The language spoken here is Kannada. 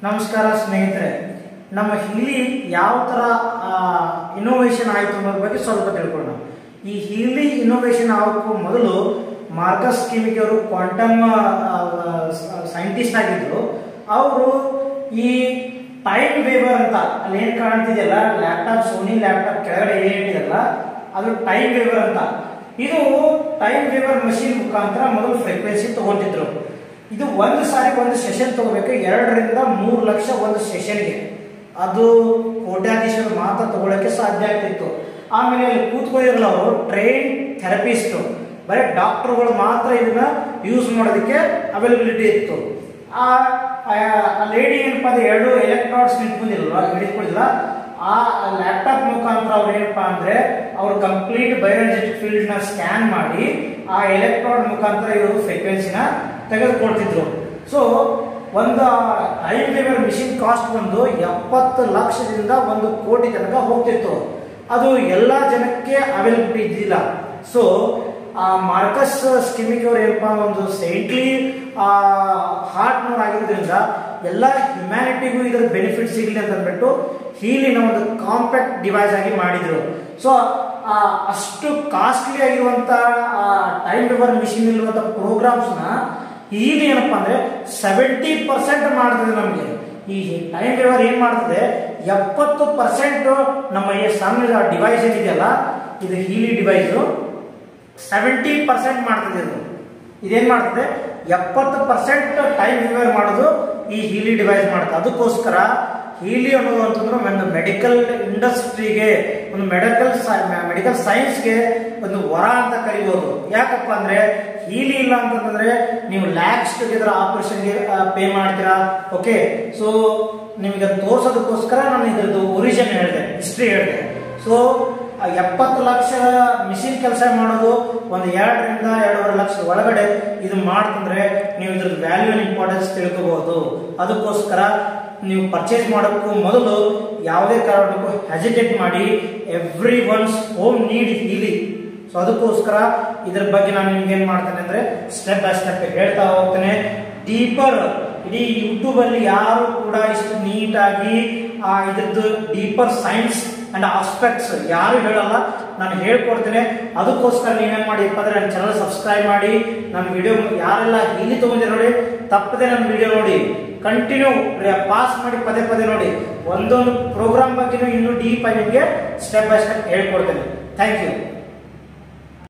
ನಮಸ್ಕಾರ ಸ್ನೇಹಿತರೆ, ನಮ್ಮ ಹೀಲಿ ಯಾವ ತರ ಇನ್ನೋವೇಷನ್ ಆಯಿತು ಅನ್ನೋದ್ರ ಬಗ್ಗೆ ಸ್ವಲ್ಪ ತಿಳ್ಕೊಳ್ಳೋಣ. ಈ ಹೀಲಿ ಇನ್ನೋವೇಷನ್ ಆಗೋಕ್ಕೂ ಮೊದಲು ಮಾರ್ಕಸ್ ಕಿಮಿಕ್ ಅವರು ಕ್ವಾಂಟಮ್ ಸೈಂಟಿಸ್ಟ್ ಆಗಿದ್ರು. ಅವರು ಈ ಟೈಮ್ ವೇವರ್ ಅಂತ ಅಲ್ಲಿ ಏನ್ ಕಾಣ್ತಿದೆಯಲ್ಲ, ಲ್ಯಾಪ್ಟಾಪ್ ಸೋನಿ ಲ್ಯಾಪ್ಟಾಪ್ ಕೆಳಗಡೆ ಏನಿದೆಯಲ್ಲ ಅದು ಟೈಮ್ ವೇವರ್ ಅಂತ. ಇದು ಟೈಮ್ ವೇವರ್ ಮಷೀನ್ ಮುಖಾಂತರ ಮೊದಲು ಫ್ರೀಕ್ವೆನ್ಸಿ ತಗೊಂತಿದ್ರು. ಇದು ಒಂದು ಸಾರಿ ಒಂದು ಸೆಷನ್ ತಗೋಬೇಕು, 2 ರಿಂದ 3 ಲಕ್ಷ ಒಂದು ಸೆಷನ್ಗೆ. ಅದು ಕೋಟ್ಯಾಧೀಶರು ಮಾತ್ರ ತಗೊಳ್ಳಕ್ಕೆ ಸಾಧ್ಯ ಆಗ್ತಿತ್ತು. ಆಮೇಲೆ ಅಲ್ಲಿ ಕೂತ್ಕೊಂಡಿರಲ್ಲ, ಅವರು ಟ್ರೈನ್ ಥೆರಪಿಸ್ಟ್, ಬರೀ ಡಾಕ್ಟರ್ಗಳು ಮಾತ್ರ ಇದನ್ನ ಯೂಸ್ ಮಾಡೋದಕ್ಕೆ ಅವೈಲಬಿಲಿಟಿ ಇತ್ತು. ಆ ಲೇಡಿ ಏನಪ್ಪಾ ಅಂದ್ರೆ 2 ಎಲೆಕ್ಟ್ರಾಡ್ಸ್ ಹಿಡಿದುಕೊಂಡಿಲ್ಲ. ಆ ಲ್ಯಾಪ್ಟಾಪ್ ಮುಖಾಂತರ ಅವ್ರು ಏನಪ್ಪಾ ಅಂದ್ರೆ ಅವ್ರು ಕಂಪ್ಲೀಟ್ ಬಯೋಎನರ್ಜೆಟಿಕ್ ಫೀಲ್ಡ್ ನ ಸ್ಕ್ಯಾನ್ ಮಾಡಿ ಆ ಎಲೆಕ್ಟ್ರಾಡ್ ಮುಖಾಂತರ ಇವರು ಫ್ರೀಕ್ವೆನ್ಸಿನ ತೆಗೆದುಕೊಳ್ತಿದ್ರು. ಸೊ ಒಂದು ಟೈಮ್ ವೇವರ್ ಮಿಷಿನ್ ಕಾಸ್ಟ್ ಬಂದು 70 ಲಕ್ಷದಿಂದ 1 ಕೋಟಿ ತನಕ ಹೋಗ್ತಿತ್ತು. ಅದು ಎಲ್ಲಾ ಜನಕ್ಕೆ ಅವೈಲಬಿಲಿಟಿ ಇದ್ದಿಲ್ಲ. ಸೊ ಆ ಮಾರ್ಕಸ್ ಕಿಮಿಕ್ ಅವರು ಏನಪ್ಪಾ ಒಂದು ಸೈಂಟ್ಲಿ ಹಾರ್ಟ್ ನೋಡ್ ಆಗಿರೋದ್ರಿಂದ ಎಲ್ಲ ಹ್ಯುಮ್ಯಾನಿಟಿಗೂ ಇದರ ಬೆನಿಫಿಟ್ ಸಿಗಲಿ ಅಂತ ಅಂದ್ಬಿಟ್ಟು ಹೀಲಿನ ಒಂದು ಕಾಂಪ್ಯಾಕ್ಟ್ ಡಿವೈಸ್ ಆಗಿ ಮಾಡಿದ್ರು. ಸೊ ಅಷ್ಟು ಕಾಸ್ಟ್ಲಿ ಆಗಿರುವಂತ ಟೈಮ್ ವೇವರ್ ಮಿಷಿನ್ ಇರುವಂತ ಪ್ರೋಗ್ರಾಮ್ಸ್ ನ ಹೀಲಿ ಏನಪ್ಪಾ ಅಂದ್ರೆ 70% ಮಾಡ್ತದೆ. ನಮಗೆ ಈ ಟೈಮ್ ವೇವರ್ ಏನ್ ಮಾಡ್ತದೆ, 70% ನಮ್ಮ ಸಣ್ಣ ಡಿವೈಸ್ ಏನಿದೆಯಲ್ಲ, ಇದು ಹೀಲಿ ಡಿವೈಸ್ 70% ಮಾಡ್ತದೆ. ಇದೇನ್ ಮಾಡ್ತದೆ, 70% ಟೈಮ್ ವೇವರ್ ಮಾಡೋದು ಈ ಹೀಲಿ ಡಿವೈಸ್ ಮಾಡುತ್ತೆ. ಅದಕ್ಕೋಸ್ಕರ ಹೀಲಿ ಅನ್ನೋದು ಅಂತಂದ್ರೆ ಒಂದು ಮೆಡಿಕಲ್ ಇಂಡಸ್ಟ್ರಿಗೆ, ಒಂದು ಮೆಡಿಕಲ್ ಸೈನ್ಸ್ಗೆ ಒಂದು ವರ ಅಂತ ಕರಿಬಹುದು. ಯಾಕಪ್ಪ ಅಂದ್ರೆ ಹೀಲಿ ಇಲ್ಲ ಅಂತಂದ್ರೆ ನೀವು ಲ್ಯಾಕ್ಸ್ ಟುಗೆದರ್ ಆಪರೇಷನ್ಗೆ ಪೇ ಮಾಡ್ತೀರಾ. ಓಕೆ, ಸೊ ನಿಮಗೆ ತೋರ್ಸೋದಕ್ಕೋಸ್ಕರ ನಾನು ಇದ್ರದ್ದು ಒರಿಜಿನ್ ಹೇಳಿದೆ, ಹಿಸ್ಟ್ರಿ ಹೇಳಿದೆ. ಸೊ 70 ಲಕ್ಷ ಮಿಷಿನ್ ಕೆಲಸ ಮಾಡೋದು ಒಂದು 2 ರಿಂದ 2.5 ಲಕ್ಷ ಒಳಗಡೆ ಇದು ಮಾಡ್ತಂದ್ರೆ ನೀವು ಇದ್ರದ್ದು ವ್ಯಾಲ್ಯೂ ಅಂಡ್ ಇಂಪಾರ್ಟೆನ್ಸ್ ತಿಳ್ಕೋಬಹುದು. ಅದಕ್ಕೋಸ್ಕರ ನೀವು ಪರ್ಚೇಸ್ ಮಾಡೋಕ್ಕೂ ಮೊದಲು ಯಾವುದೇ ಕಾರಣಕ್ಕೂ ಹೆಸಿಟೇಟ್ ಮಾಡಿ. Every one's home need heal. So ಅದಕ್ಕೋಸ್ಕರ ಇದ್ರ ಬಗ್ಗೆ ನಾನು ನಿಮ್ಗೆ ಏನ್ ಮಾಡ್ತೇನೆ ಅಂದ್ರೆ ಸ್ಟೆಪ್ ಬೈ ಸ್ಟೆಪ್ ಹೇಳ್ತಾ ಹೋಗ್ತೇನೆ. ಡೀಪರ್ ಇಡೀ ಯೂಟ್ಯೂಬ್ ಅಲ್ಲಿ ಯಾರು ಕೂಡ ಇಷ್ಟು ನೀಟಾಗಿ ಇದ್ರದ್ದು ಡೀಪರ್ ಸೈನ್ಸ್ ಅಂಡ್ ಆಸ್ಪೆಕ್ಟ್ಸ್ ಯಾರು ಹೇಳಲ್ಲ, ನಾನು ಹೇಳ್ಕೊಡ್ತೇನೆ. ಅದಕ್ಕೋಸ್ಕರ ನೀವೇನ್ ಮಾಡಿಪ್ಪ ಅಂದ್ರೆ ನನ್ನ ಚಾನಲ್ ಸಬ್ಸ್ಕ್ರೈಬ್ ಮಾಡಿ. ನನ್ನ ವಿಡಿಯೋ ಯಾರೆಲ್ಲ ಹೀಲಿ ತಗೊಂಡಿರ ನೋಡಿ, ತಪ್ಪದೆ ನನ್ನ ವಿಡಿಯೋ ನೋಡಿ, ಕಂಟಿನ್ಯೂ ಪಾಸ್ ಮಾಡಿ ಪದೇ ಪದೇ ನೋಡಿ. ಒಂದೊಂದು ಪ್ರೋಗ್ರಾಮ್ ಬಗ್ಗೆ ಇನ್ನೂ ಡೀಪ್ ಆಗಿ ನಿಮಗೆ ಸ್ಟೆಪ್ ಬೈ ಸ್ಟೆಪ್ ಹೇಳ್ಕೊಡ್ತೇನೆ. Thank you.